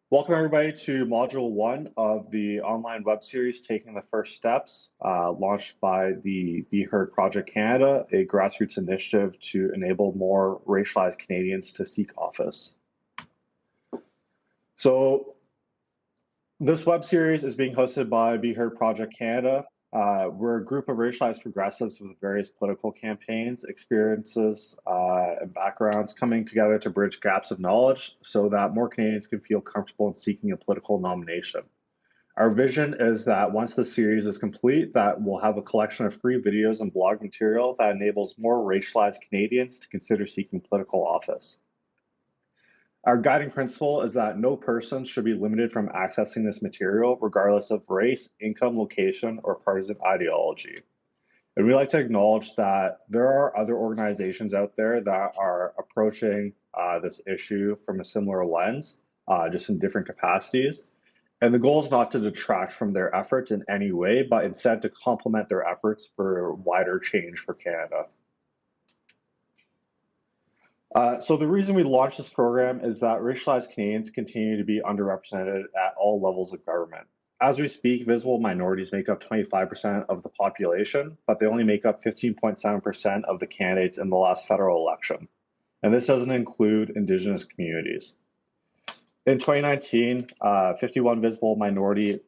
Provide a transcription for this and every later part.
Welcome everybody to Module 1 of the online web series Taking the First Steps, launched by the Be Heard Project Canada, a grassroots initiative to enable more racialized Canadians to seek office. So this web series is being hosted by Be Heard Project Canada. We're a group of racialized progressives with various political campaigns, experiences, and backgrounds coming together to bridge gaps of knowledge so that more Canadians can feel comfortable in seeking a political nomination. Our vision is that once the series is complete, that we'll have a collection of free videos and blog material that enables more racialized Canadians to consider seeking political office. Our guiding principle is that no person should be limited from accessing this material, regardless of race, income, location, or partisan ideology. And we like to acknowledge that there are other organizations out there that are approaching this issue from a similar lens, just in different capacities. And the goal is not to detract from their efforts in any way, but instead to complement their efforts for wider change for Canada. So the reason we launched this program is that racialized Canadians continue to be underrepresented at all levels of government. As we speak, visible minorities make up 25% of the population, but they only make up 15.7% of the candidates in the last federal election. And this doesn't include Indigenous communities. In 2019, 51 visible minority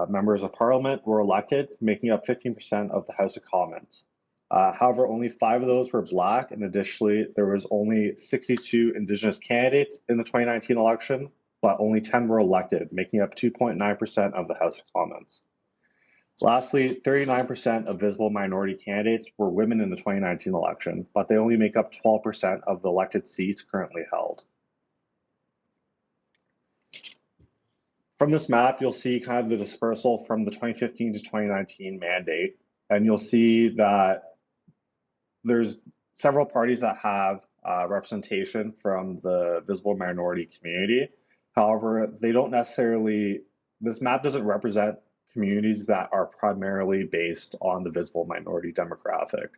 members of parliament were elected, making up 15% of the House of Commons. However, only 5 of those were Black, and additionally, there was only 62 Indigenous candidates in the 2019 election, but only 10 were elected, making up 2.9% of the House of Commons. Lastly, 39% of visible minority candidates were women in the 2019 election, but they only make up 12% of the elected seats currently held. From this map, you'll see kind of the dispersal from the 2015 to 2019 mandate, and you'll see that there's several parties that have representation from the visible minority community. However, they don't necessarily, this map doesn't represent communities that are primarily based on the visible minority demographic.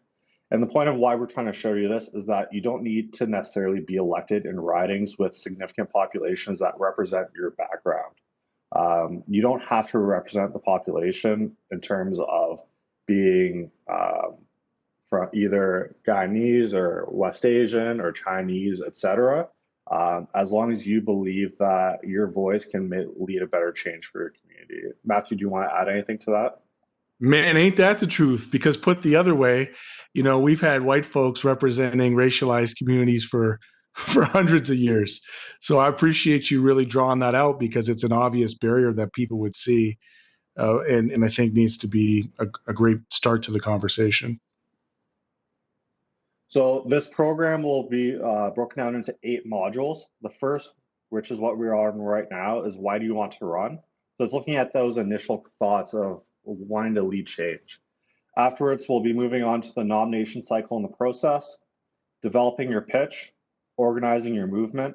And the point of why we're trying to show you this is that you don't need to necessarily be elected in ridings with significant populations that represent your background. You don't have to represent the population in terms of being from either Guyanese or West Asian or Chinese, etc. As long as you believe that your voice can lead a better change for your community. Matthew, do you want to add anything to that? Man, ain't that the truth? Because put the other way, we've had white folks representing racialized communities for for hundreds of years. So I appreciate you really drawing that out because it's an obvious barrier that people would see, and I think needs to be a great start to the conversation. So this program will be broken down into 8 modules. The first, which is what we're on right now, is why do you want to run? So it's looking at those initial thoughts of wanting to lead change. Afterwards, we'll be moving on to the nomination cycle and the process, developing your pitch, organizing your movement,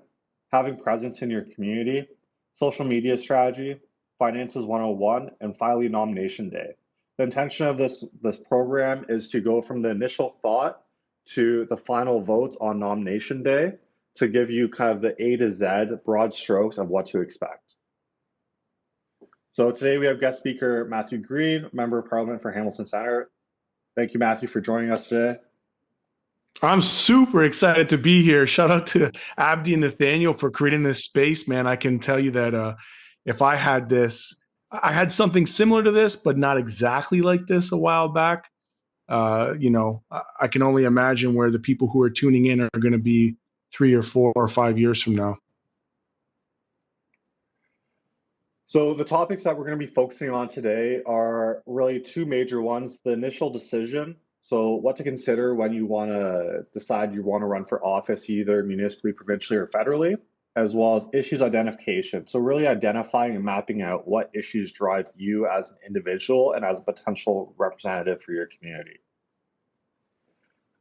having presence in your community, social media strategy, finances 101, and finally nomination day. The intention of this program is to go from the initial thought to the final votes on nomination day to give you kind of the A to Z broad strokes of what to expect. So today we have guest speaker Matthew Green, Member of Parliament for Hamilton Centre. Thank you, Matthew, for joining us today. I'm super excited to be here. Shout out to Abdi and Nathaniel for creating this space, man. I can tell you that if I had this, I had something similar to this, but not exactly like this a while back. I can only imagine where the people who are tuning in are going to be 3 or 4 or 5 years from now. So the topics that we're going to be focusing on today are really 2 major ones. The initial decision, so what to consider when you want to decide you want to run for office, either municipally, provincially, or federally, as well as issues identification. So really identifying and mapping out what issues drive you as an individual and as a potential representative for your community.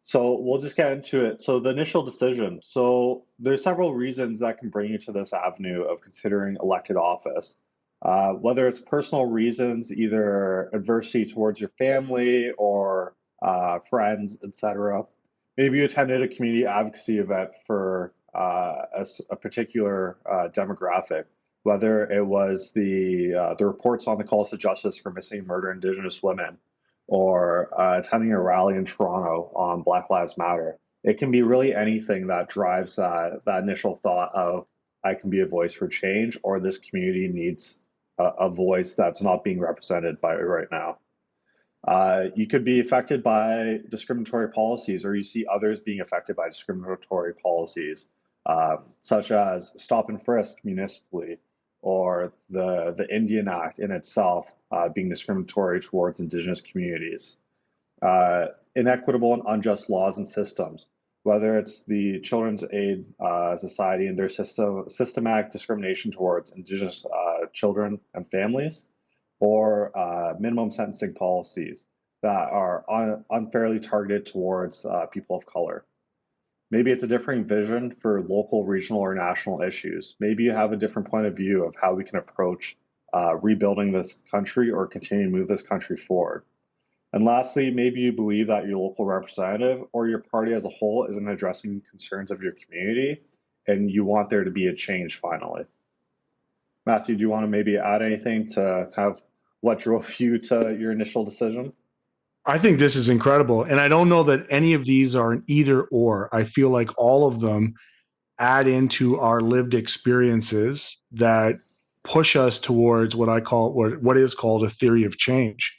So we'll just get into it. So the initial decision. So there's several reasons that can bring you to this avenue of considering elected office. Whether it's personal reasons, either adversity towards your family or friends, etc. Maybe you attended a community advocacy event for a particular demographic. whether it was the reports on the calls to justice for missing and murdered Indigenous women, or attending a rally in Toronto on Black Lives Matter. It can be really anything that drives that initial thought of I can be a voice for change, or this community needs a voice that's not being represented by it right now. You could be affected by discriminatory policies, or you see others being affected by discriminatory policies, such as stop and frisk municipally, or the Indian Act in itself being discriminatory towards Indigenous communities. Inequitable and unjust laws and systems, whether it's the Children's Aid Society and their systematic discrimination towards Indigenous children and families, or minimum sentencing policies that are unfairly targeted towards people of color. Maybe it's a differing vision for local, regional, or national issues. Maybe you have a different point of view of how we can approach rebuilding this country or continue to move this country forward. And lastly, maybe you believe that your local representative or your party as a whole isn't addressing concerns of your community, and you want there to be a change finally. Matthew, do you want to maybe add anything to kind of what drove you to your initial decision? I think this is incredible. And I don't know that any of these are an either or. I feel like all of them add into our lived experiences that push us towards what is called a theory of change,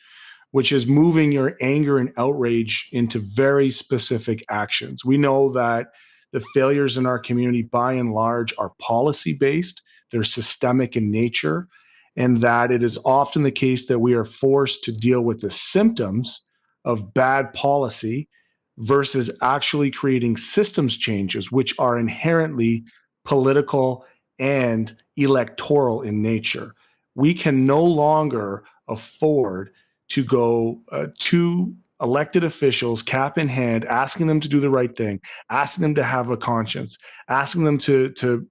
which is moving your anger and outrage into very specific actions. We know that the failures in our community, by and large, are policy-based. They're systemic in nature, and that it is often the case that we are forced to deal with the symptoms of bad policy versus actually creating systems changes, which are inherently political and electoral in nature. We can no longer afford to go to elected officials, cap in hand, asking them to do the right thing, asking them to have a conscience, asking them to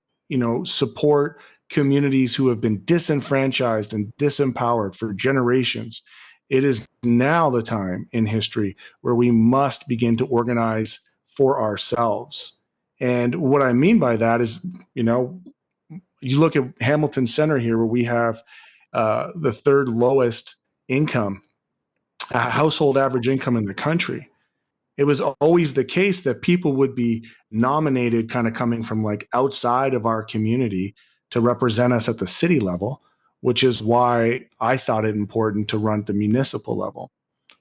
support communities who have been disenfranchised and disempowered for generations. It is now the time in history where we must begin to organize for ourselves. And what I mean by that is, you look at Hamilton Center here, where we have the third lowest income, household average income in the country. It was always the case that people would be nominated kind of coming from like outside of our community to represent us at the city level, which is why I thought it important to run at the municipal level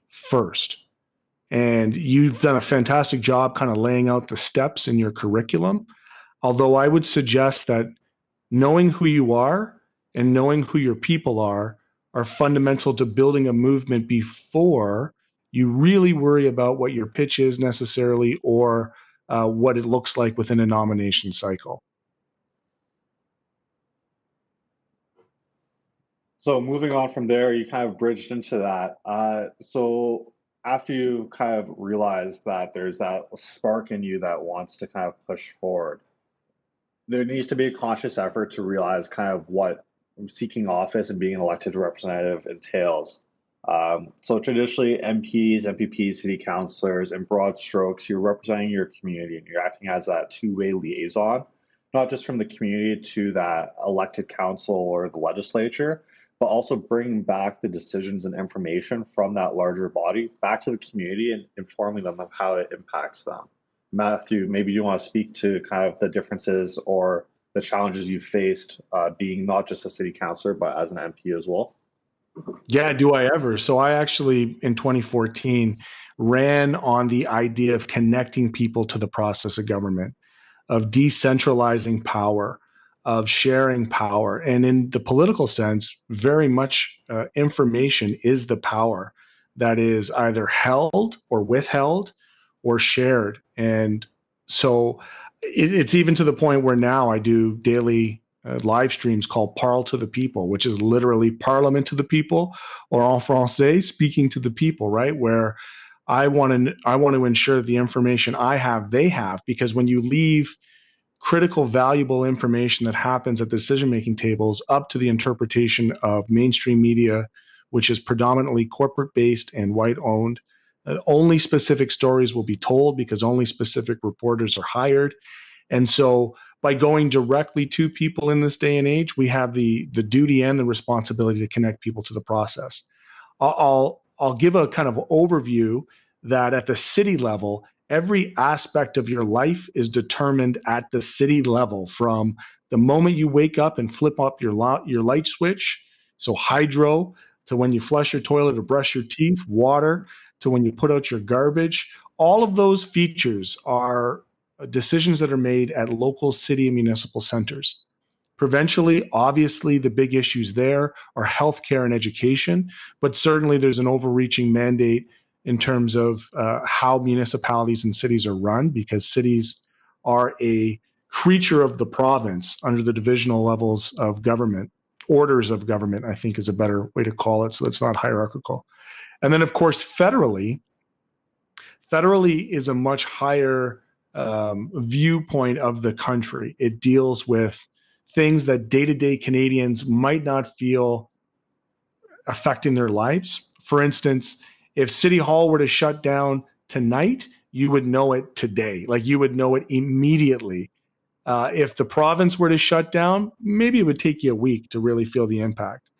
first. And you've done a fantastic job kind of laying out the steps in your curriculum. Although I would suggest that knowing who you are and knowing who your people are fundamental to building a movement before you really worry about what your pitch is necessarily, or what it looks like within a nomination cycle. So moving on from there, you kind of bridged into that. So after you kind of realize that there's that spark in you that wants to kind of push forward, there needs to be a conscious effort to realize kind of what seeking office and being an elected representative entails. So traditionally, MPs, MPPs, city councilors, in broad strokes, you're representing your community and you're acting as that two-way liaison, not just from the community to that elected council or the legislature, but also bringing back the decisions and information from that larger body back to the community and informing them of how it impacts them. Matthew, maybe you want to speak to kind of the differences or the challenges you faced being not just a city councilor, but as an MP as well. Yeah, do I ever? So I actually, in 2014, ran on the idea of connecting people to the process of government, of decentralizing power, of sharing power. And in the political sense, very much information is the power that is either held or withheld or shared. And so it's even to the point where now I do daily live streams called Parle to the People, which is literally Parliament to the people, or en français, speaking to the people, right? Where I want to ensure that the information I have, they have, because when you leave critical, valuable information that happens at decision-making tables up to the interpretation of mainstream media, which is predominantly corporate-based and white-owned, only specific stories will be told because only specific reporters are hired. And so by going directly to people in this day and age, we have the duty and the responsibility to connect people to the process. I'll give a kind of overview that at the city level, every aspect of your life is determined at the city level, from the moment you wake up and flip up your light switch, so hydro, to when you flush your toilet or brush your teeth, water, to when you put out your garbage. All of those features are decisions that are made at local city and municipal centers. Provincially, obviously, the big issues there are healthcare and education, but certainly there's an overreaching mandate in terms of how municipalities and cities are run, because cities are a creature of the province under the divisional levels of government, orders of government, I think is a better way to call it, so it's not hierarchical. And then, of course, federally is a much higher viewpoint of the country. It deals with things that day-to-day Canadians might not feel affecting their lives. For instance, if City Hall were to shut down tonight, you would know it today. Like, you would know it immediately. If the province were to shut down, maybe it would take you a week to really feel the impact.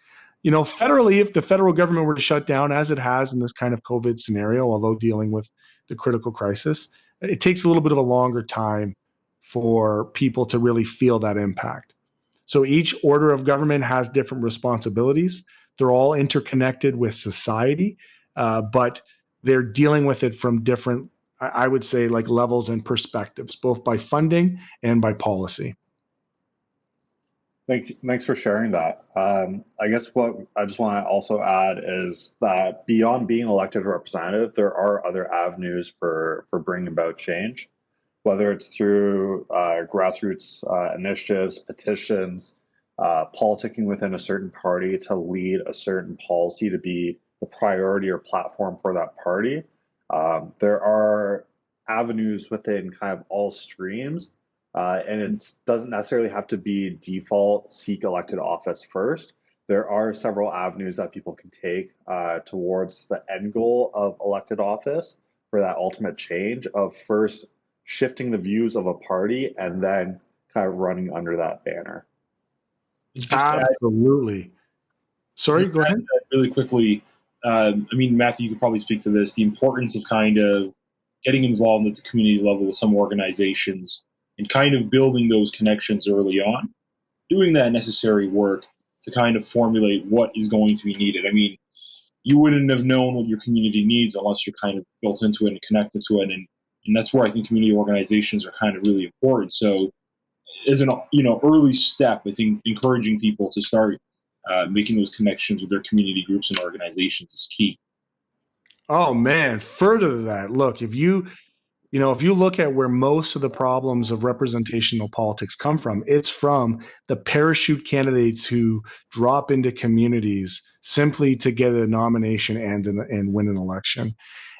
Federally, if the federal government were to shut down, as it has in this kind of COVID scenario, although dealing with the critical crisis, it takes a little bit of a longer time for people to really feel that impact. So each order of government has different responsibilities. They're all interconnected with society, but they're dealing with it from different, I would say, like levels and perspectives, both by funding and by policy. Thanks for sharing that. I guess what I just want to also add is that beyond being elected representative, there are other avenues for bringing about change, whether it's through grassroots initiatives, petitions, politicking within a certain party to lead a certain policy to be the priority or platform for that party. There are avenues within kind of all streams. And it doesn't necessarily have to be default seek elected office first. There are several avenues that people can take towards the end goal of elected office for that ultimate change of first shifting the views of a party and then kind of running under that banner. Absolutely. Sorry, go ahead. Really quickly, Matthew, you could probably speak to this, the importance of kind of getting involved at the community level with some organizations and kind of building those connections early on, doing that necessary work to kind of formulate what is going to be needed. I mean, you wouldn't have known what your community needs unless you're kind of built into it and connected to it. And that's where I think community organizations are kind of really important. So as an early step, I think encouraging people to start making those connections with their community groups and organizations is key. Oh man, further to that, look, if you look at where most of the problems of representational politics come from, it's from the parachute candidates who drop into communities simply to get a nomination and win an election.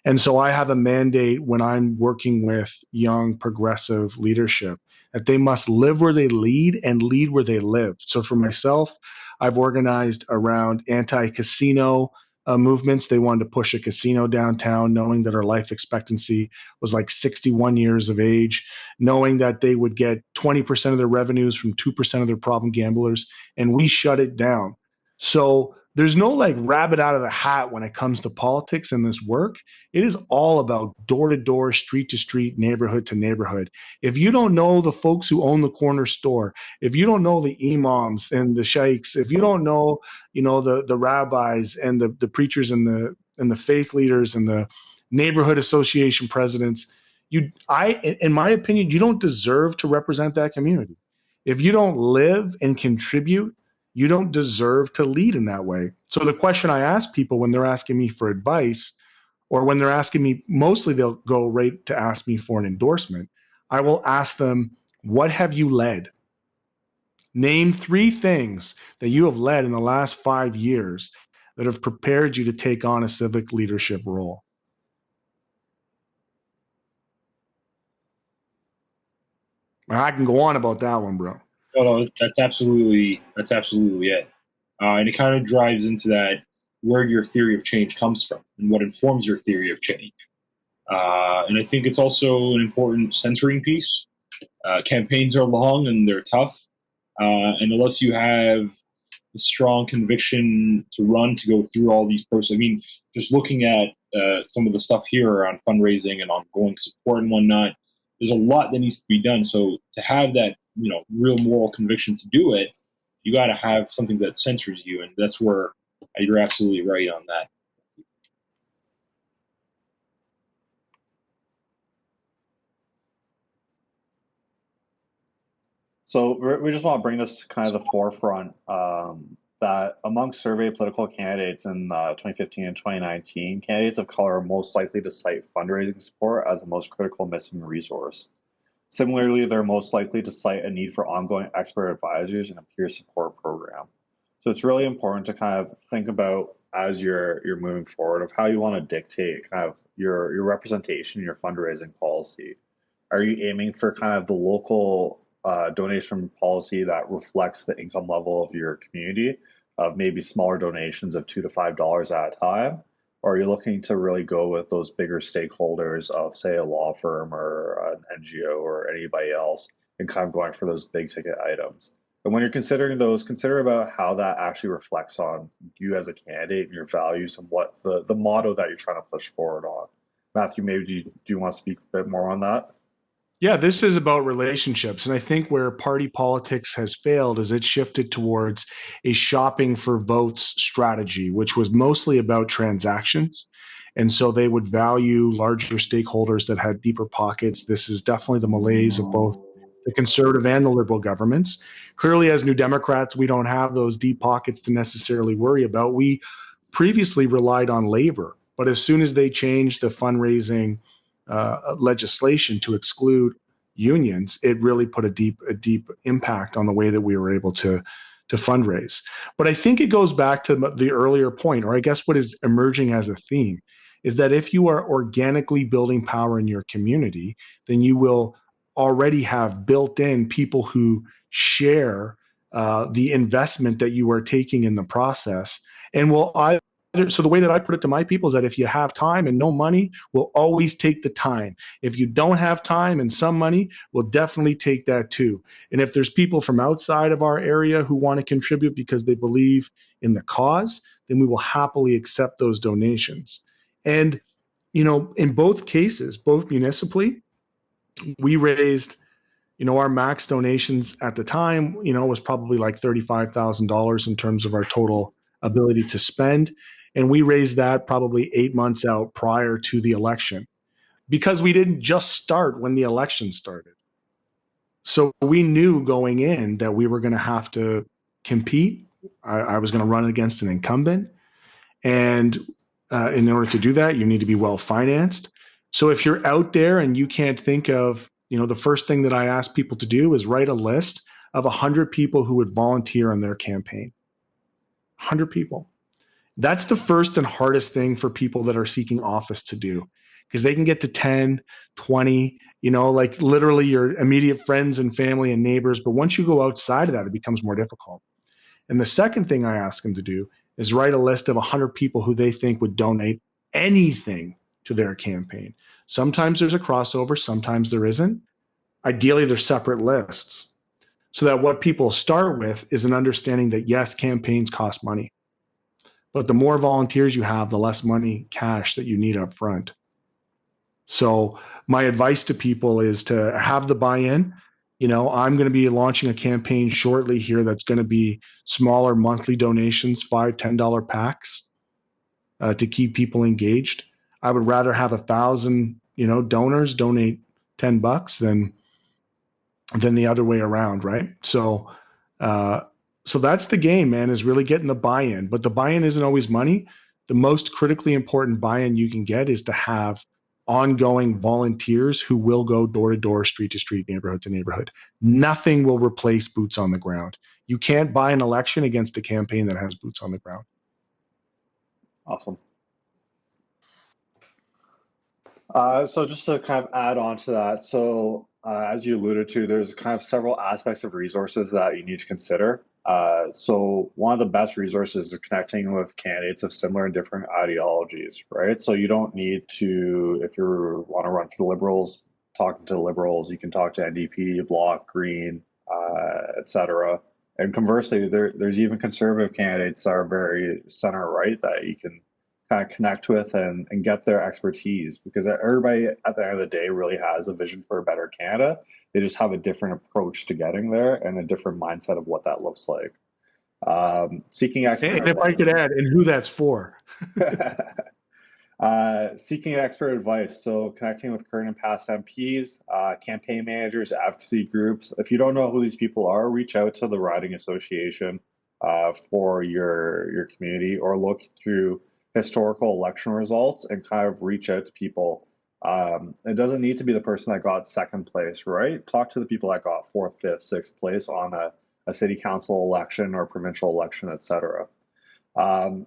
And so I have a mandate when I'm working with young progressive leadership that they must live where they lead and lead where they live. So for myself, I've organized around anti-casino movements. They wanted to push a casino downtown, knowing that our life expectancy was like 61 years of age, knowing that they would get 20% of their revenues from 2% of their problem gamblers, and we shut it down. So there's no like rabbit out of the hat when it comes to politics in this work. It is all about door to door, street to street, neighborhood to neighborhood. If you don't know the folks who own the corner store, if you don't know the imams and the sheikhs, if you don't know, the rabbis and the preachers and the faith leaders and the neighborhood association presidents, in my opinion, you don't deserve to represent that community. If you don't live and contribute, you don't deserve to lead in that way. So the question I ask people when they're asking me for advice, or when they're asking me, mostly they'll go right to ask me for an endorsement. I will ask them, what have you led? Name 3 things that you have led in the last 5 years that have prepared you to take on a civic leadership role. I can go on about that one, bro. No, that's absolutely it. And it kind of drives into that, where your theory of change comes from and what informs your theory of change. And I think it's also an important centering piece. campaigns are long and they're tough, and unless you have a strong conviction to go through all these processes. I mean, just looking at some of the stuff here around fundraising and ongoing support and whatnot, there's a lot that needs to be done. So to have that, real moral conviction to do it, you got to have something that centers you, and that's where you're absolutely right on that. So we just want to bring this to kind of the forefront, that amongst surveyed political candidates in 2015 and 2019, candidates of color are most likely to cite fundraising support as the most critical missing resource. Similarly, they're most likely to cite a need for ongoing expert advisors and a peer support program. So it's really important to kind of think about, as you're moving forward, of how you want to dictate kind of your representation, your fundraising policy. Are you aiming for kind of the local donation policy that reflects the income level of your community, of maybe smaller donations of $2 to $5 at a time? Or are you looking to really go with those bigger stakeholders of, say, a law firm or an NGO or anybody else, and kind of going for those big ticket items? And when you're considering those, consider about how that actually reflects on you as a candidate and your values and what the motto that you're trying to push forward on. Matthew, maybe do you want to speak a bit more on that? Yeah, this is about relationships. And I think where party politics has failed is it shifted towards a shopping for votes strategy, which was mostly about transactions. And so they would value larger stakeholders that had deeper pockets. This is definitely the malaise of both the conservative and the liberal governments. Clearly, as New Democrats, we don't have those deep pockets to necessarily worry about. We previously relied on labor, but as soon as they changed the fundraising legislation to exclude unions, it really put a deep impact on the way that we were able to fundraise. But I think it goes back to the earlier point, or I guess what is emerging as a theme, is that if you are organically building power in your community, then you will already have built in people who share the investment that you are taking in the process, and will so the way that I put it to my people is that if you have time and no money, we'll always take the time. If you don't have time and some money, we'll definitely take that too. And if there's people from outside of our area who want to contribute because they believe in the cause, then we will happily accept those donations. And, in both cases, both municipally, we raised, our max donations at the time, was probably like $35,000 in terms of our total ability to spend. And we raised that probably 8 months out prior to the election, because we didn't just start when the election started. So we knew going in that we were going to have to compete. I was going to run against an incumbent. And in order to do that, you need to be well financed. So if you're out there and you can't think of, the first thing that I ask people to do is write a list of 100 people who would volunteer on their campaign. 100 people. That's the first and hardest thing for people that are seeking office to do, because they can get to 10, 20, like literally your immediate friends and family and neighbors. But once you go outside of that, it becomes more difficult. And the second thing I ask them to do is write a list of 100 people who they think would donate anything to their campaign. Sometimes there's a crossover, sometimes there isn't. Ideally, they're separate lists, so that what people start with is an understanding that, yes, campaigns cost money. But the more volunteers you have, the less money, cash that you need up front. So my advice to people is to have the buy-in. I'm going to be launching a campaign shortly here that's going to be smaller monthly donations, $5, $10 packs to keep people engaged. I would rather have 1,000, donors donate $10 than the other way around, right? So that's the game, man, is really getting the buy-in. But the buy-in isn't always money. The most critically important buy-in you can get is to have ongoing volunteers who will go door to door, street to street, neighborhood to neighborhood. Nothing will replace boots on the ground. You can't buy an election against a campaign that has boots on the ground. Awesome. So just to kind of add on to that, so as you alluded to, there's kind of several aspects of resources that you need to consider. So one of the best resources is connecting with candidates of similar and different ideologies, right? So you don't need to, if you want to run for the Liberals, talking to liberals, you can talk to NDP, Bloc, Green, etc. And conversely, there's even conservative candidates that are very center right that you can kind of connect with and get their expertise, because everybody at the end of the day really has a vision for a better Canada. They just have a different approach to getting there and a different mindset of what that looks like. Seeking expert And if I could add, and who that's for. Seeking expert advice. So connecting with current and past MPs, campaign managers, advocacy groups. If you don't know who these people are, reach out to the riding association for your community, or look through historical election results and kind of reach out to people. It doesn't need to be the person that got second place, right? Talk to the people that got fourth, fifth, sixth place on a city council election or provincial election, etc.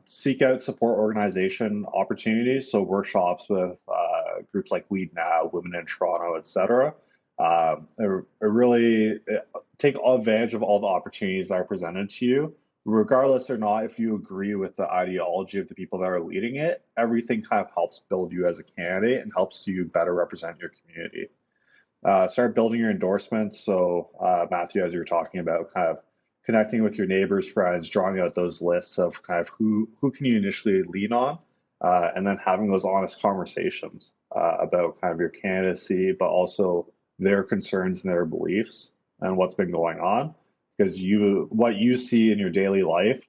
Seek out support organization opportunities, so workshops with groups like Lead Now, Women in Toronto, etc. Really take advantage of all the opportunities that are presented to you, regardless or not if you agree with the ideology of the people that are leading it. Everything kind of helps build you as a candidate and helps you better represent your community. Start building your endorsements. So Matthew, as you were talking about, kind of connecting with your neighbors, friends, drawing out those lists of kind of who can you initially lean on, and then having those honest conversations about kind of your candidacy, but also their concerns and their beliefs and what's been going on. Because what you see in your daily life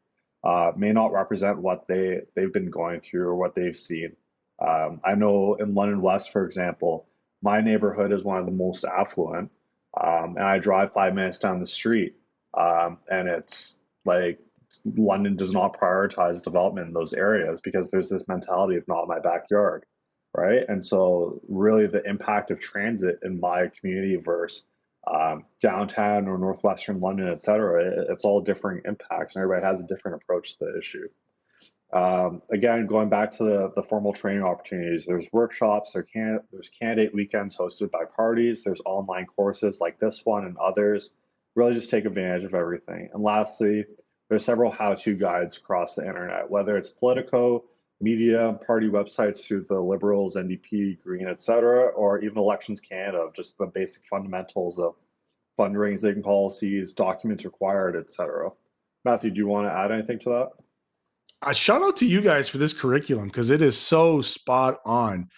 may not represent what they've been going through or what they've seen. I know in London West, for example, my neighborhood is one of the most affluent, and I drive 5 minutes down the street. And it's like London does not prioritize development in those areas because there's this mentality of not my backyard, right? And so really the impact of transit in my community versus downtown or northwestern London, et cetera, it's all different impacts, and everybody has a different approach to the issue. Again, going back to the formal training opportunities, there's workshops, there's candidate weekends hosted by parties, there's online courses like this one and others. Really just take advantage of everything. And lastly, there's several how-to guides across the internet, whether it's Politico, media, party websites through the Liberals, NDP, Green, etc., or even Elections Canada, just the basic fundamentals of fundraising policies, documents required, etc. Matthew, do you want to add anything to that? Shout out to you guys for this curriculum, because it is so spot on.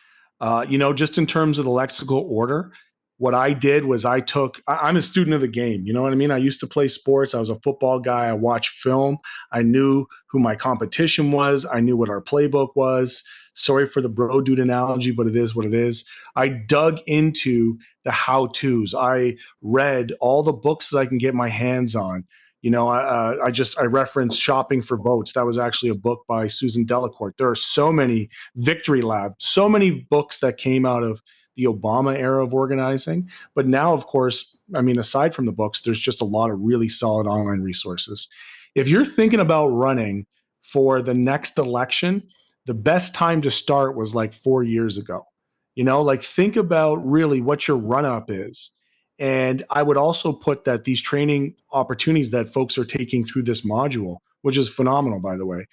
Just in terms of the lexical order, what I did was I'm a student of the game. You know what I mean? I used to play sports. I was a football guy. I watched film. I knew who my competition was. I knew what our playbook was. Sorry for the bro dude analogy, but it is what it is. I dug into the how-tos. I read all the books that I can get my hands on. I referenced Shopping for Votes. That was actually a book by Susan Delacourt. There are so many Victory Lab, so many books that came out of the Obama era of organizing. But now, of course, aside from the books, there's just a lot of really solid online resources. If you're thinking about running for the next election, the best time to start was like 4 years ago. Think about really what your run up is. And I would also put that these training opportunities that folks are taking through this module, which is phenomenal, by the way.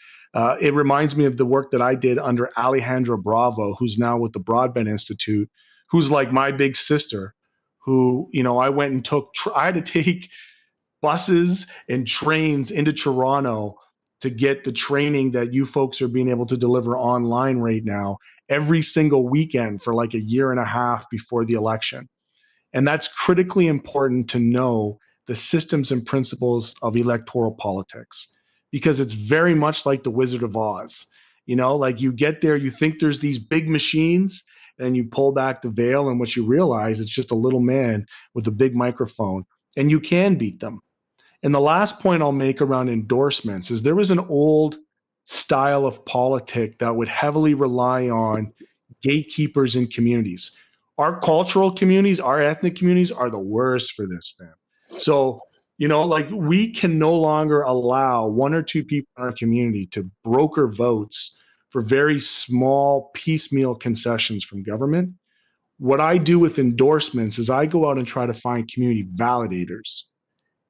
It reminds me of the work that I did under Alejandra Bravo, who's now with the Broadbent Institute, who's like my big sister, who, I went and I had to take buses and trains into Toronto to get the training that you folks are being able to deliver online right now every single weekend for like a year and a half before the election. And that's critically important to know the systems and principles of electoral politics, because it's very much like the Wizard of Oz. You get there, you think there's these big machines, and you pull back the veil, and what you realize, it's just a little man with a big microphone, and you can beat them. And the last point I'll make around endorsements is there was an old style of politic that would heavily rely on gatekeepers in communities. Our cultural communities, our ethnic communities are the worst for this, man. So, we can no longer allow one or two people in our community to broker votes for very small piecemeal concessions from government. What I do with endorsements is I go out and try to find community validators,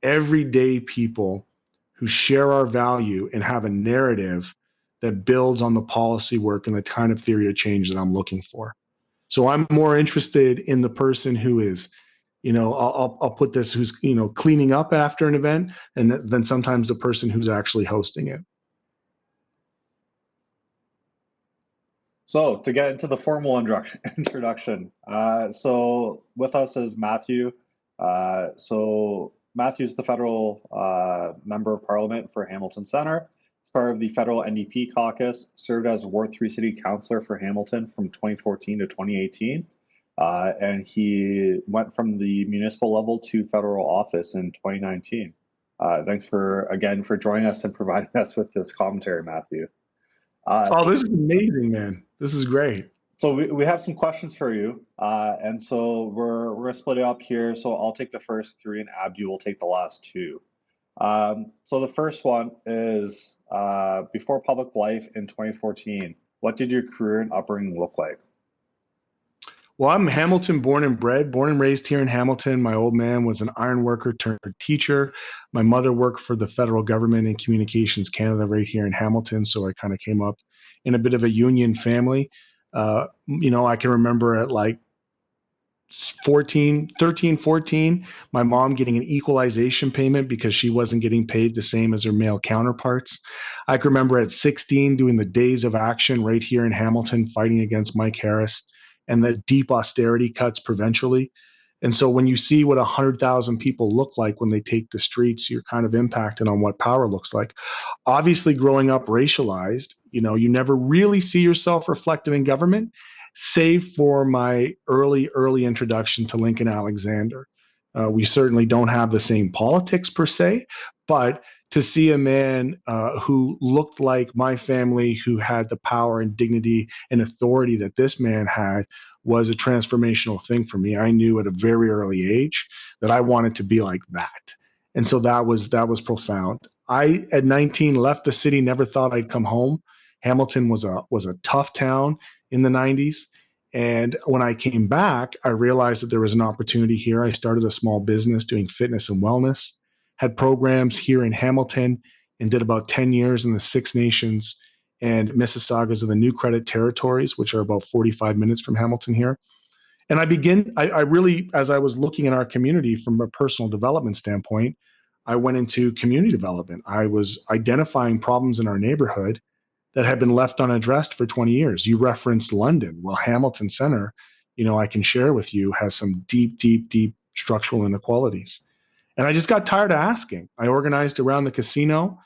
everyday people who share our value and have a narrative that builds on the policy work and the kind of theory of change that I'm looking for. So I'm more interested in the person who is, I'll put this, who's, cleaning up after an event, and then sometimes the person who's actually hosting it. So to get into the formal introduction, so with us is Matthew. So Matthew's the federal member of parliament for Hamilton Centre. He's part of the federal NDP caucus, served as Ward 3 city councillor for Hamilton from 2014 to 2018. And he went from the municipal level to federal office in 2019. Thanks for joining us and providing us with this commentary, Matthew. This is amazing, man. This is great. So we have some questions for you, and so we're gonna split it up here. So I'll take the first three, and Abdi will take the last two. So the first one is before public life in 2014. What did your career and upbringing look like? Well, I'm Hamilton born and bred, born and raised here in Hamilton. My old man was an iron worker turned teacher. My mother worked for the federal government in Communications Canada right here in Hamilton. So I kind of came up in a bit of a union family. I can remember at like 13, 14, my mom getting an equalization payment because she wasn't getting paid the same as her male counterparts. I can remember at 16 doing the Days of Action right here in Hamilton, fighting against Mike Harris and the deep austerity cuts provincially. And so when you see what 100,000 people look like when they take the streets, you're kind of impacted on what power looks like. Obviously, growing up racialized, you never really see yourself reflected in government, save for my early introduction to Lincoln Alexander. We certainly don't have the same politics per se, but to see a man who looked like my family, who had the power and dignity and authority that this man had, was a transformational thing for me. I knew at a very early age that I wanted to be like that. And so that was profound. I, at 19, left the city, never thought I'd come home. Hamilton was a tough town in the 90s. And when I came back, I realized that there was an opportunity here. I started a small business doing fitness and wellness, had programs here in Hamilton, and did about 10 years in the Six Nations and Mississaugas of the New Credit Territories, which are about 45 minutes from Hamilton here. And I really, as I was looking at our community from a personal development standpoint, I went into community development. I was identifying problems in our neighborhood that had been left unaddressed for 20 years. You referenced London. Well, Hamilton Centre, I can share with you, has some deep structural inequalities. And I just got tired of asking. I organized around the casino.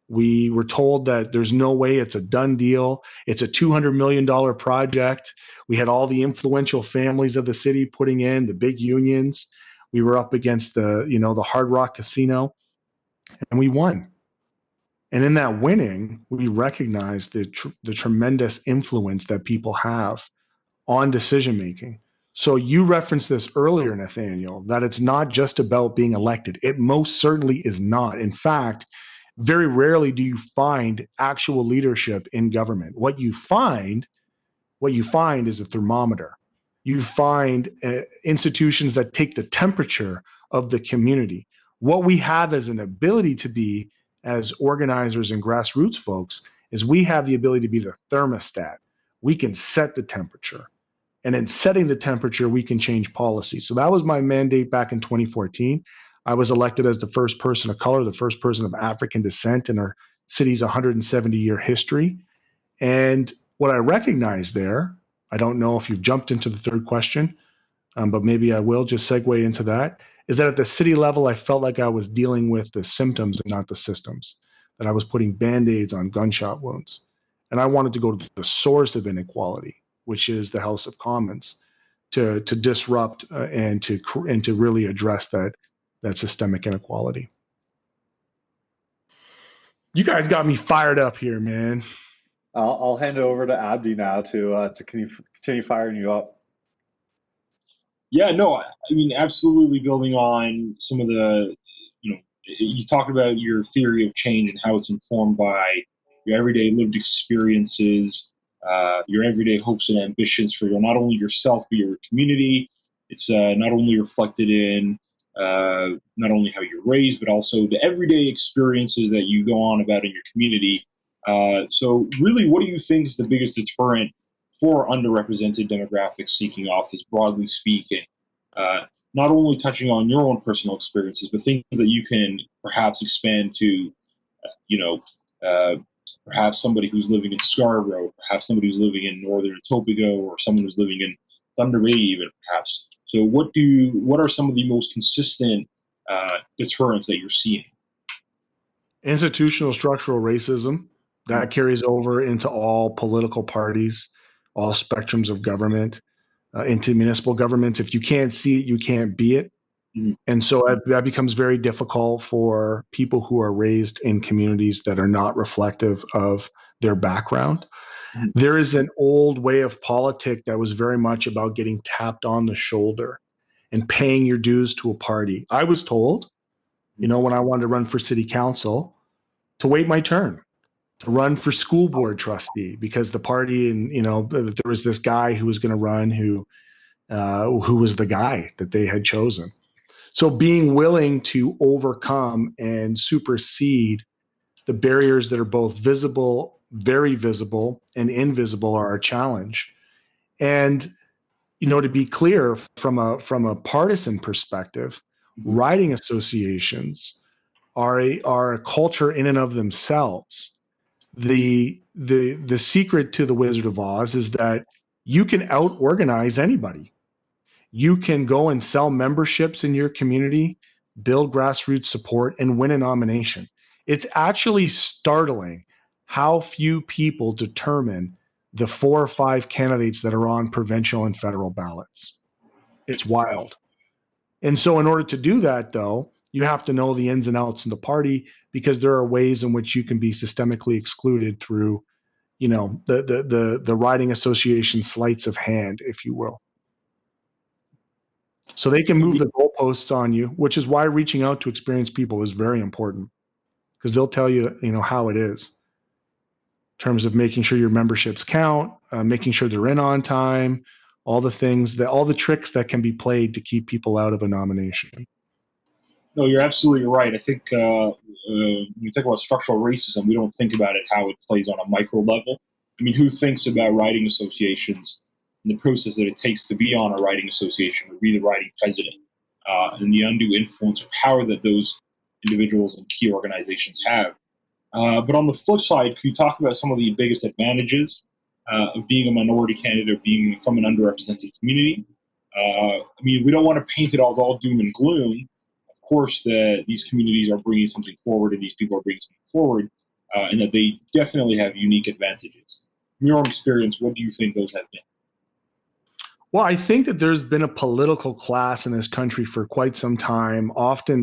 We were told that there's no way, it's a done deal. It's a $200 million project. We had all the influential families of the city putting in, the big unions. We were up against the Hard Rock Casino, and we won. And in that winning, we recognized the tremendous influence that people have on decision-making. So you referenced this earlier, Nathaniel, that it's not just about being elected. It most certainly is not. In fact, very rarely do you find actual leadership in government. What you find is a thermometer. You find institutions that take the temperature of the community. What we have as an ability to be as organizers and grassroots folks is we have the ability to be the thermostat. We can set the temperature. And in setting the temperature, we can change policy. So that was my mandate back in 2014. I was elected as the first person of color, the first person of African descent in our city's 170-year history. And what I recognized there, I don't know if you've jumped into the third question, but maybe I will just segue into that, is that at the city level, I felt like I was dealing with the symptoms and not the systems, that I was putting Band-Aids on gunshot wounds. And I wanted to go to the source of inequality, which is the House of Commons, to disrupt and to really address that systemic inequality. You guys got me fired up here, man. I'll hand it over to Abdi now to continue firing you up. Yeah, no, I mean, absolutely building on some of the, you talked about your theory of change and how it's informed by your everyday lived experiences, your everyday hopes and ambitions for not only yourself, but your community. It's not only reflected in not only how you're raised, but also the everyday experiences that you go on about in your community. So really, what do you think is the biggest deterrent for underrepresented demographics seeking office, broadly speaking. Not only touching on your own personal experiences, but things that you can perhaps expand to, you know, perhaps somebody who's living in Scarborough, perhaps somebody who's living in northern Etobicoke, or someone who's living in Thunder Bay, even perhaps. So, what are some of the most consistent deterrents that you're seeing? Institutional structural racism that carries over into all political parties, all spectrums of government, into municipal governments. If you can't see it, you can't be it. Mm-hmm. And so that becomes very difficult for people who are raised in communities that are not reflective of their background. Mm-hmm. There is an old way of politic that was very much about getting tapped on the shoulder and paying your dues to a party. I was told, when I wanted to run for city council, to wait my turn, to run for school board trustee, because the party, and there was this guy who was going to run who was the guy that they had chosen. So being willing to overcome and supersede the barriers that are both visible, very visible, and invisible are a challenge. And to be clear, from a partisan perspective, riding associations are a culture in and of themselves. The secret to the Wizard of Oz is that you can out-organize anybody. You can go and sell memberships in your community, build grassroots support, and win a nomination. It's actually startling how few people determine the 4 or 5 candidates that are on provincial and federal ballots. It's wild. And so in order to do that, though, you have to know the ins and outs of the party, because there are ways in which you can be systemically excluded through, the riding association sleights of hand, if you will. So they can move the goalposts on you, which is why reaching out to experienced people is very important, because they'll tell you, how it is in terms of making sure your memberships count, making sure they're in on time, all the tricks that can be played to keep people out of a nomination. No, you're absolutely right. I think when we talk about structural racism, we don't think about it how it plays on a micro level. I mean, who thinks about riding associations and the process that it takes to be on a riding association or be the riding president, and the undue influence or power that those individuals and key organizations have. But on the flip side, could you talk about some of the biggest advantages of being a minority candidate or being from an underrepresented community? We don't want to paint it as all doom and gloom. Of course, that these communities are bringing something forward, and these people are bringing something forward, and that they definitely have unique advantages. From your own experience, what do you think those have been? Well, I think that there's been a political class in this country for quite some time,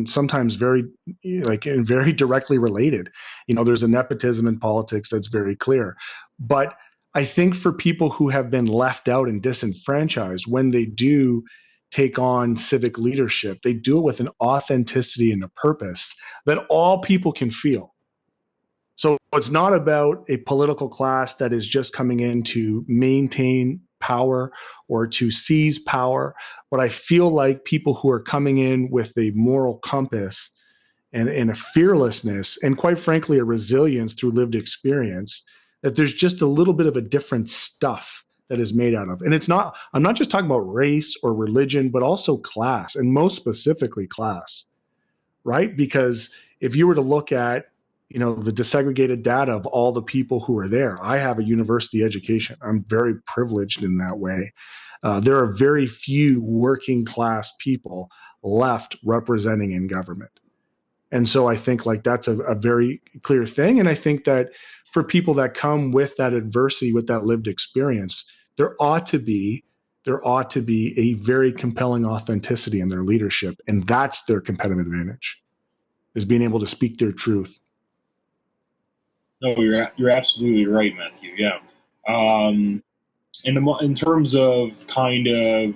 sometimes very directly related. There's a nepotism in politics that's very clear. But I think for people who have been left out and disenfranchised, when they do take on civic leadership, they do it with an authenticity and a purpose that all people can feel. So it's not about a political class that is just coming in to maintain power or to seize power, but I feel like people who are coming in with a moral compass and a fearlessness, and quite frankly, a resilience through lived experience, that there's just a little bit of a different stuff that is made out of. And I'm not just talking about race or religion, but also class, and most specifically class, right? Because if you were to look at the desegregated data of all the people who are there. I have a university education. I'm very privileged in that way. There are very few working class people left representing in government. And so I think that's a very clear thing. And I think that for people that come with that adversity, with that lived experience, there ought to be a very compelling authenticity in their leadership. And that's their competitive advantage, is being able to speak their truth. No, you're absolutely right, Matthew. Yeah, in terms of kind of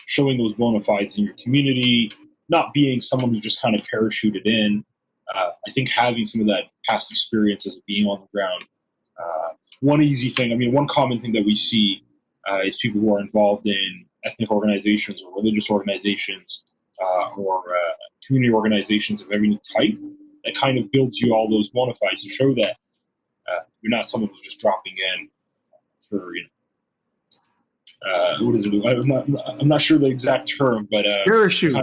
showing those bona fides in your community, not being someone who's just kind of parachuted in. I think having some of that past experiences of being on the ground. One common thing that we see is people who are involved in ethnic organizations or religious organizations or community organizations of every type. That kind of builds you all those bona fides to show that you're not someone who's just dropping in for what is it? I'm not sure the exact term, but Parachute.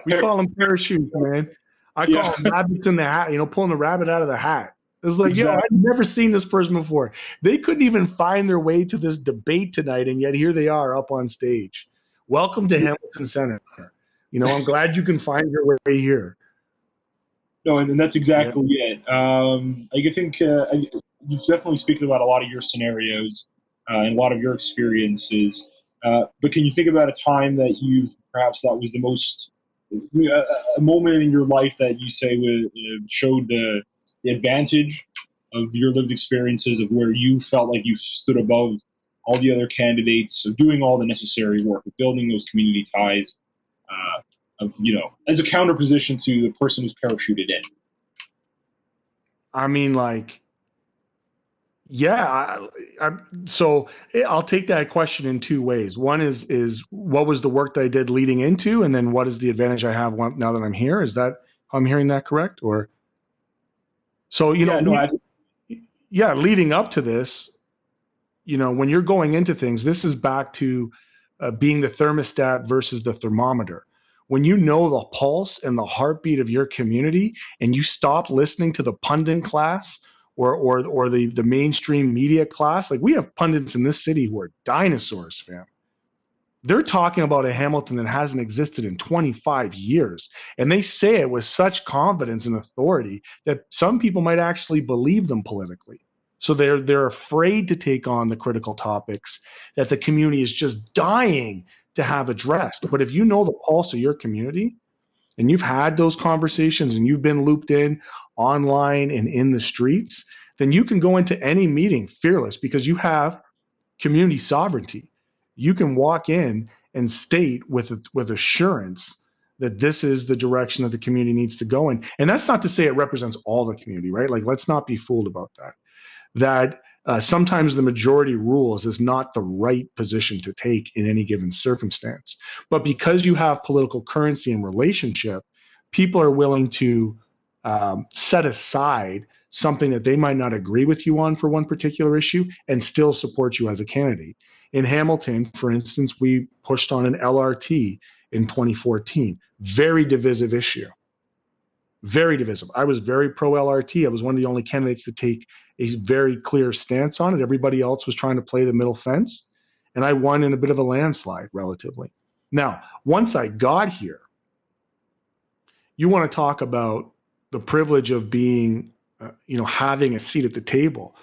We call them parachutes, man. I call Yeah. them rabbits in the hat, pulling the rabbit out of the hat. It's like, Exactly. I've never seen this person before. They couldn't even find their way to this debate tonight, and yet here they are up on stage. Welcome to Hamilton Center. I'm glad you can find your way here. No, and that's exactly it. I think you've definitely spoken about a lot of your scenarios and a lot of your experiences. But can you think about a time that perhaps that was the most, a moment in your life that you say showed the advantage of your lived experiences, of where you felt like you stood above all the other candidates, of doing all the necessary work, of building those community ties, as a counterposition to the person who's parachuted in? I mean, so I'll take that question in two ways. One is what was the work that I did leading into, and then what is the advantage I have now that I'm here? Is that how I'm hearing that correct? Or so leading up to this, when you're going into things, this is back to being the thermostat versus the thermometer. When you know the pulse and the heartbeat of your community, and you stop listening to the pundit class or the mainstream media class, like we have pundits in this city who are dinosaurs, fam. They're talking about a Hamilton that hasn't existed in 25 years. And they say it with such confidence and authority that some people might actually believe them politically. So they're afraid to take on the critical topics that the community is just dying to have addressed. But if you know the pulse of your community, and you've had those conversations, and you've been looped in online and in the streets, then you can go into any meeting fearless because you have community sovereignty. You can walk in and state with assurance that this is the direction that the community needs to go in. And that's not to say it represents all the community, right? Like, let's not be fooled about that. That sometimes the majority rules is not the right position to take in any given circumstance. But because you have political currency and relationship, people are willing to set aside something that they might not agree with you on for one particular issue and still support you as a candidate. In Hamilton, for instance, we pushed on an LRT in 2014. Very divisive issue. Very divisive. I was very pro LRT. I was one of the only candidates to take a very clear stance on it. Everybody else was trying to play the middle fence, and I won in a bit of a landslide, relatively. Now, once I got here, you want to talk about the privilege of being, having a seat at the table.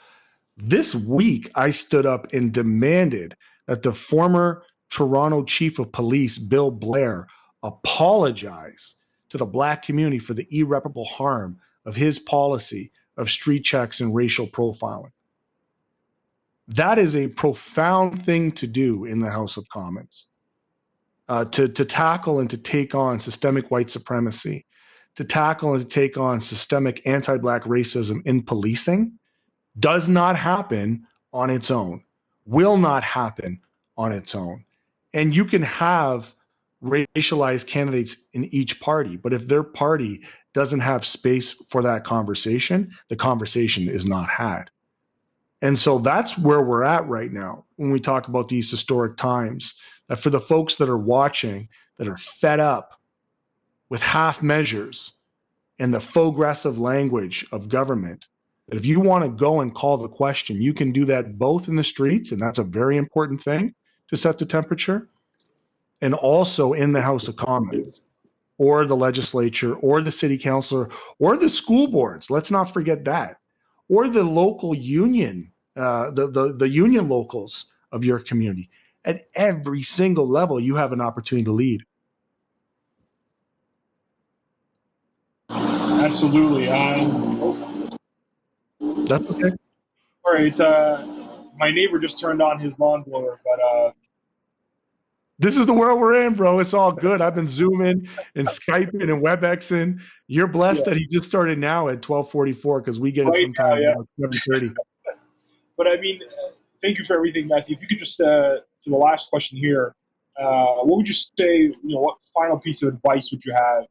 This week, I stood up and demanded that the former Toronto Chief of Police, Bill Blair, apologize to the Black community for the irreparable harm of his policy of street checks and racial profiling. That is a profound thing to do in the House of Commons, to tackle and to take on systemic white supremacy, to tackle and to take on systemic anti-Black racism in policing. Does not happen on its own, will not happen on its own. And you can have racialized candidates in each party, but if their party doesn't have space for that conversation, the conversation is not had. And so that's where we're at right now when we talk about these historic times. That for the folks that are watching, that are fed up with half measures and the faux-aggressive language of government, that if you want to go and call the question, you can do that both in the streets, and that's a very important thing to set the temperature, and also in the House of Commons or the legislature or the city council or the school boards. Let's not forget that. Or the local union, the union locals of your community. At every single level, you have an opportunity to lead. Absolutely. That's okay. All right. My neighbor just turned on his lawnmower, but this is the world we're in, bro. It's all good. I've been Zooming and Skyping and WebExing. You're blessed that he just started now at 12:44 because we get it sometime at 7:30. But I mean, thank you for everything, Matthew. If you could just, for the last question here, what would you say, what final piece of advice would you have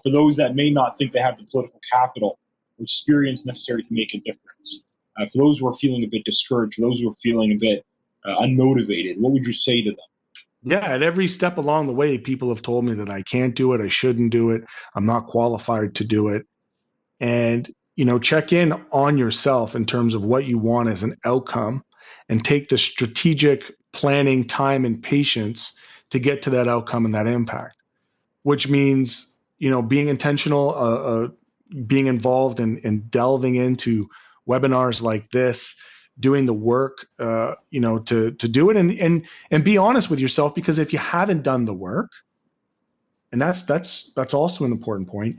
for those that may not think they have the political capital or experience necessary to make a difference? For those who are feeling a bit discouraged, for those who are feeling a bit unmotivated, what would you say to them? Yeah, at every step along the way, people have told me that I can't do it, I shouldn't do it, I'm not qualified to do it. And, check in on yourself in terms of what you want as an outcome and take the strategic planning, time, and patience to get to that outcome and that impact, which means, being intentional, being involved in delving into webinars like this, doing the work, to do it, and be honest with yourself, because if you haven't done the work, and that's also an important point,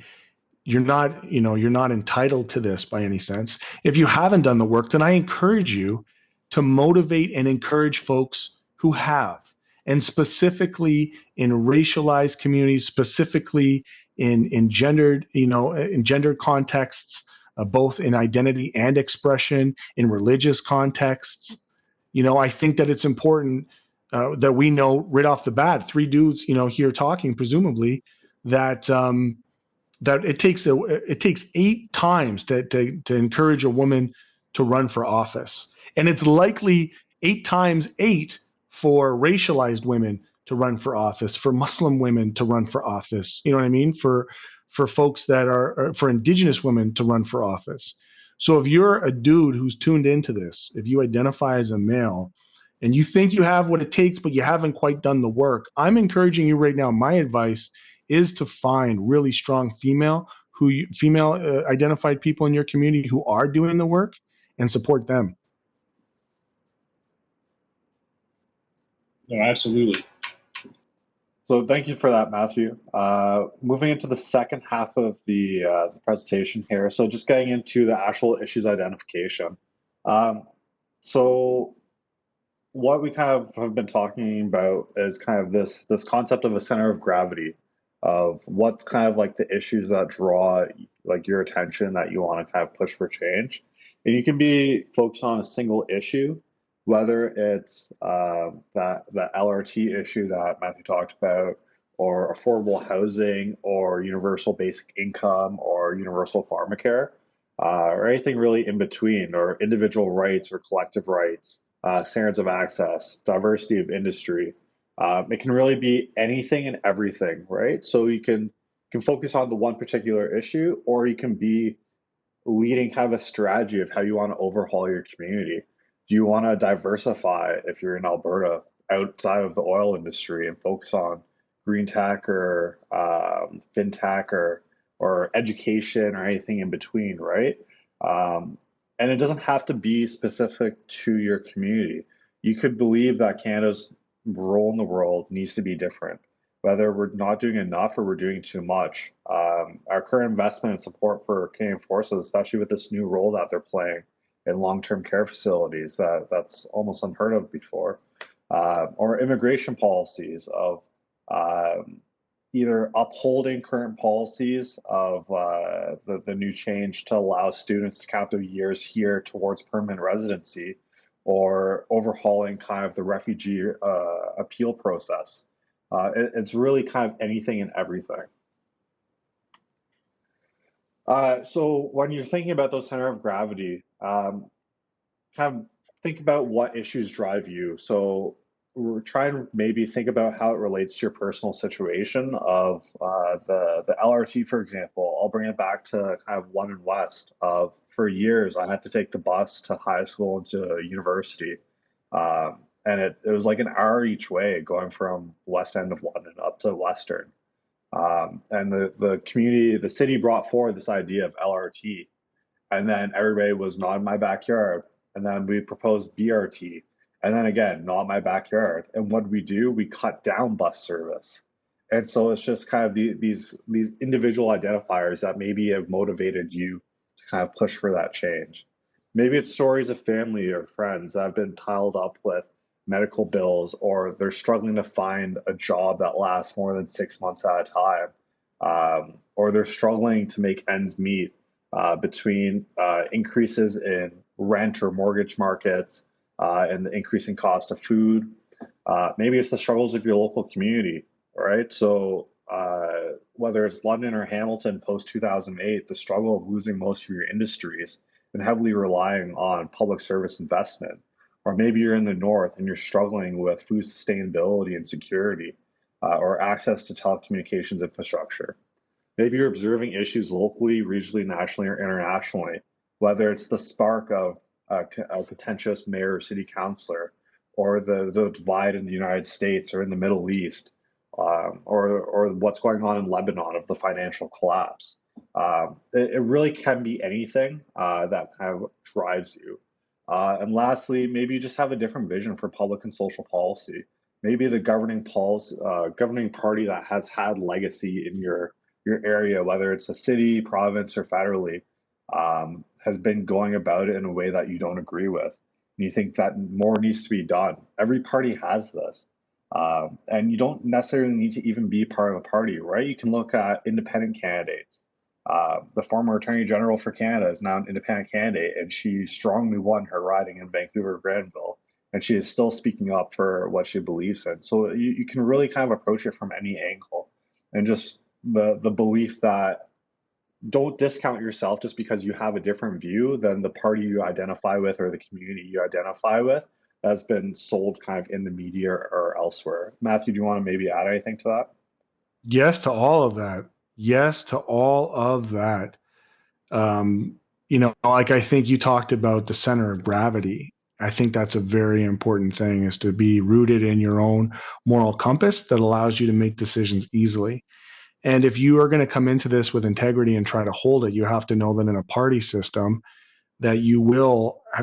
you're not entitled to this by any sense. If you haven't done the work, then I encourage you to motivate and encourage folks who have, and specifically in racialized communities, specifically in gendered, in gendered contexts, both in identity and expression, in religious contexts. I think that it's important that we know right off the bat, three dudes, here talking, presumably, that that it takes 8 times to encourage a woman to run for office, and it's likely 8 times 8 for racialized women to run for office, for Muslim women to run for office. You know what I mean? For folks that are for Indigenous women to run for office. So if you're a dude who's tuned into this, if you identify as a male, and you think you have what it takes, but you haven't quite done the work, I'm encouraging you right now. My advice is to find really strong female identified people in your community who are doing the work, and support them. No, absolutely. So thank you for that, Matthew. Moving into the second half of the presentation here. So just getting into the actual issues identification. So what we kind of have been talking about is kind of this concept of a center of gravity, of what's kind of like the issues that draw like your attention that you want to kind of push for change. And you can be focused on a single issue, whether it's that LRT issue that Matthew talked about, or affordable housing, or universal basic income, or universal pharmacare, or anything really in between, or individual rights or collective rights, standards of access, diversity of industry. It can really be anything and everything, right? So you can focus on the one particular issue, or you can be leading kind of a strategy of how you want to overhaul your community. Do you want to diversify, if you're in Alberta, outside of the oil industry, and focus on green tech, or fintech, or education, or anything in between, right? And it doesn't have to be specific to your community. You could believe that Canada's role in the world needs to be different, whether we're not doing enough or we're doing too much. Our current investment and support for Canadian Forces, especially with this new role that they're playing in long-term care facilities, that's almost unheard of before, or immigration policies of either upholding current policies of the new change to allow students to count their years here towards permanent residency, or overhauling kind of the refugee appeal process. It's really kind of anything and everything. So when you're thinking about those center of gravity, kind of think about what issues drive you. So we're trying to maybe think about how it relates to your personal situation of the LRT, for example. I'll bring it back to kind of London West. For years, I had to take the bus to high school and to university. And it was like an hour each way going from West End of London up to Western. And the community, the city brought forward this idea of LRT. And then everybody was not in my backyard. And then we proposed BRT. And then again, not my backyard. And what do? We cut down bus service. And so it's just kind of these individual identifiers that maybe have motivated you to kind of push for that change. Maybe it's stories of family or friends that have been piled up with medical bills, or they're struggling to find a job that lasts more than 6 months at a time, or they're struggling to make ends meet between increases in rent or mortgage markets, and the increasing cost of food. Maybe it's the struggles of your local community, right? So whether it's London or Hamilton post-2008, the struggle of losing most of your industries and heavily relying on public service investment, Or maybe you're in the north and you're struggling with food sustainability and security, or access to telecommunications infrastructure. Maybe you're observing issues locally, regionally, nationally, or internationally, whether it's the spark of a contentious mayor or city councilor, or the divide in the United States or in the Middle East, or what's going on in Lebanon of the financial collapse. It really can be anything that kind of drives you. And lastly, maybe you just have a different vision for public and social policy. Maybe the governing party that has had legacy in your area, whether it's a city, province, or federally, has been going about it in a way that you don't agree with. And you think that more needs to be done. Every party has this. And you don't necessarily need to even be part of a party, right? You can look at independent candidates. The former Attorney General for Canada is now an independent candidate, and she strongly won her riding in Vancouver Granville, and she is still speaking up for what she believes in. So you can really kind of approach it from any angle, and just the belief that don't discount yourself just because you have a different view than the party you identify with or the community you identify with has been sold kind of in the media or elsewhere. Matthew, do you want to maybe add anything to that? Yes to all of that. Yes to all of that. Like I think you talked about the center of gravity. I think that's a very important thing, is to be rooted in your own moral compass that allows you to make decisions easily. And if you are going to come into this with integrity and try to hold it, you have to know that in a party system that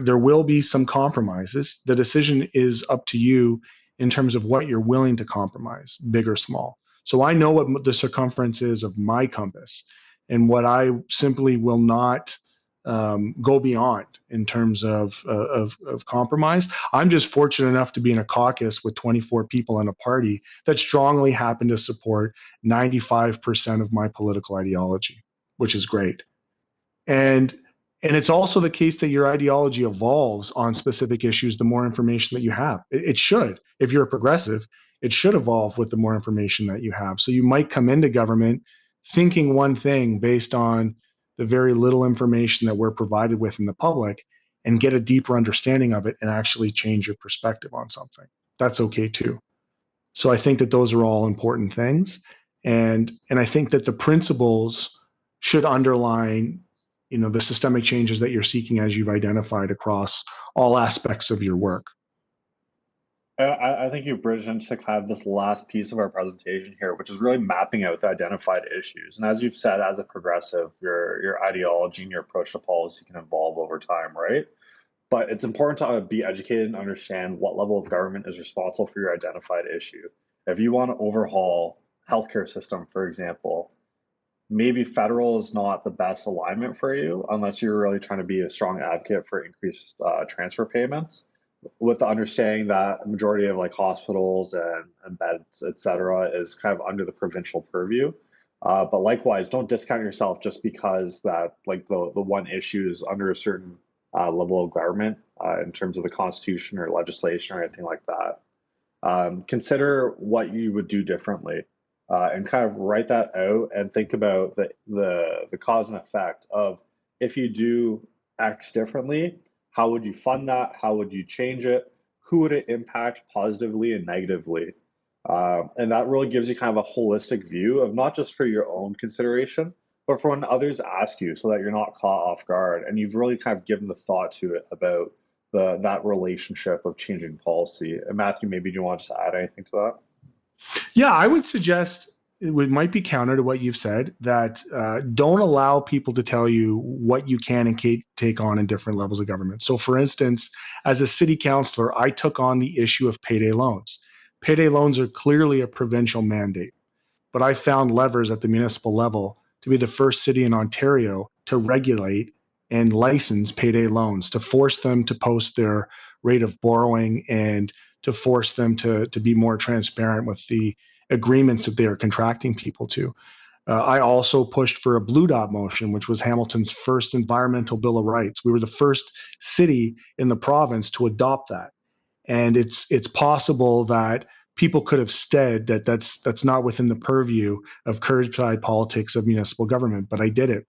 there will be some compromises. The decision is up to you in terms of what you're willing to compromise, big or small. So I know what the circumference is of my compass and what I simply will not go beyond in terms of compromise. I'm just fortunate enough to be in a caucus with 24 people in a party that strongly happen to support 95% of my political ideology, which is great. And it's also the case that your ideology evolves on specific issues the more information that you have. It should. If you're a progressive, it should evolve with the more information that you have. So you might come into government thinking one thing based on the very little information that we're provided with in the public, and get a deeper understanding of it and actually change your perspective on something. That's okay too. So I think that those are all important things. And I think that the principles should underline, the systemic changes that you're seeking as you've identified across all aspects of your work. I think you bridged into kind of this last piece of our presentation here, which is really mapping out the identified issues. And as you've said, as a progressive, your ideology and your approach to policy can evolve over time, right? But it's important to be educated and understand what level of government is responsible for your identified issue. If you want to overhaul healthcare system, for example, maybe federal is not the best alignment for you unless you're really trying to be a strong advocate for increased transfer payments, with the understanding that a majority of like hospitals and beds, et cetera, is kind of under the provincial purview. But likewise, don't discount yourself just because that like the one issue is under a certain level of government in terms of the constitution or legislation or anything like that. Consider what you would do differently, and kind of write that out and think about the cause and effect of, if you do X differently, how would you fund that? How would you change it? Who would it impact positively and negatively? And that really gives you kind of a holistic view of not just for your own consideration, but for when others ask you, so that you're not caught off guard. And you've really kind of given the thought to it about that relationship of changing policy. And Matthew, maybe you want to add anything to that? Yeah, I would suggest it might be counter to what you've said, that don't allow people to tell you what you can and can't take on in different levels of government. So for instance, as a city councilor, I took on the issue of payday loans. Payday loans are clearly a provincial mandate, but I found levers at the municipal level to be the first city in Ontario to regulate and license payday loans, to force them to post their rate of borrowing and to force them to be more transparent with the agreements that they are contracting people to. I also pushed for a Blue Dot motion, which was Hamilton's first environmental Bill of Rights. We were the first city in the province to adopt that. And it's possible that people could have said that that's not within the purview of curbside politics of municipal government, but I did it.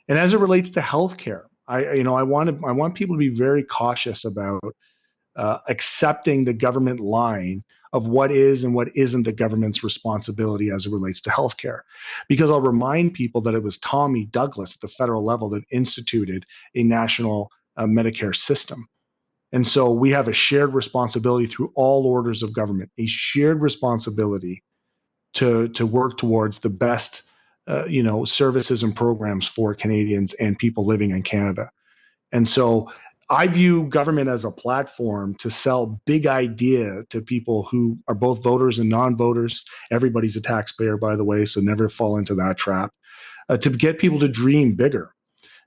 And as it relates to healthcare, I want people to be very cautious about accepting the government line of what is and what isn't the government's responsibility as it relates to healthcare. Because I'll remind people that it was Tommy Douglas at the federal level that instituted a national Medicare system. And so we have a shared responsibility through all orders of government, a shared responsibility to work towards the best services and programs for Canadians and people living in Canada. And so I view government as a platform to sell big idea to people who are both voters and non-voters. Everybody's a taxpayer, by the way, so never fall into that trap. To get people to dream bigger.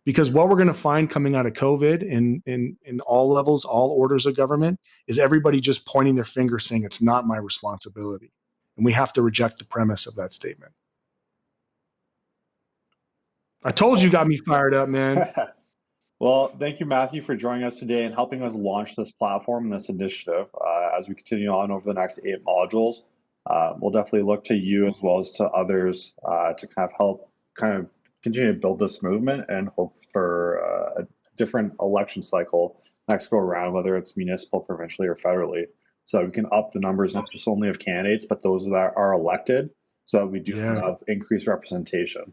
Because what we're going to find coming out of COVID in all levels, all orders of government, is everybody just pointing their finger saying it's not my responsibility. And we have to reject the premise of that statement. I told you got me fired up, man. Well, thank you, Matthew, for joining us today and helping us launch this platform and this initiative. As we continue on over the next 8 modules, we'll definitely look to you as well as to others to kind of help continue to build this movement and hope for a different election cycle next go around, whether it's municipal, provincially, or federally, so that we can up the numbers not just only of candidates, but those that are elected, so that we do have increased representation.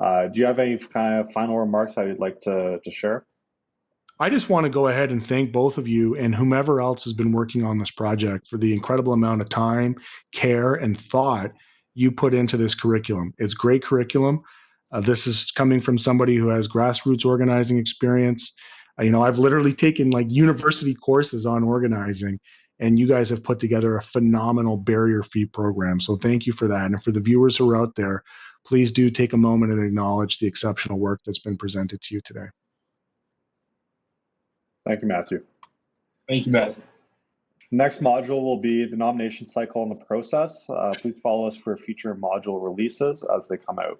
Do you have any kind of final remarks that you'd like to share? I just want to go ahead and thank both of you and whomever else has been working on this project for the incredible amount of time, care, and thought you put into this curriculum. It's great curriculum. This is coming from somebody who has grassroots organizing experience. I've literally taken like university courses on organizing, and you guys have put together a phenomenal barrier-free program. So thank you for that. And for the viewers who are out there, please do take a moment and acknowledge the exceptional work that's been presented to you today. Thank you, Matthew. Thank you, Matthew. Next module will be the nomination cycle and the process. Please follow us for future module releases as they come out.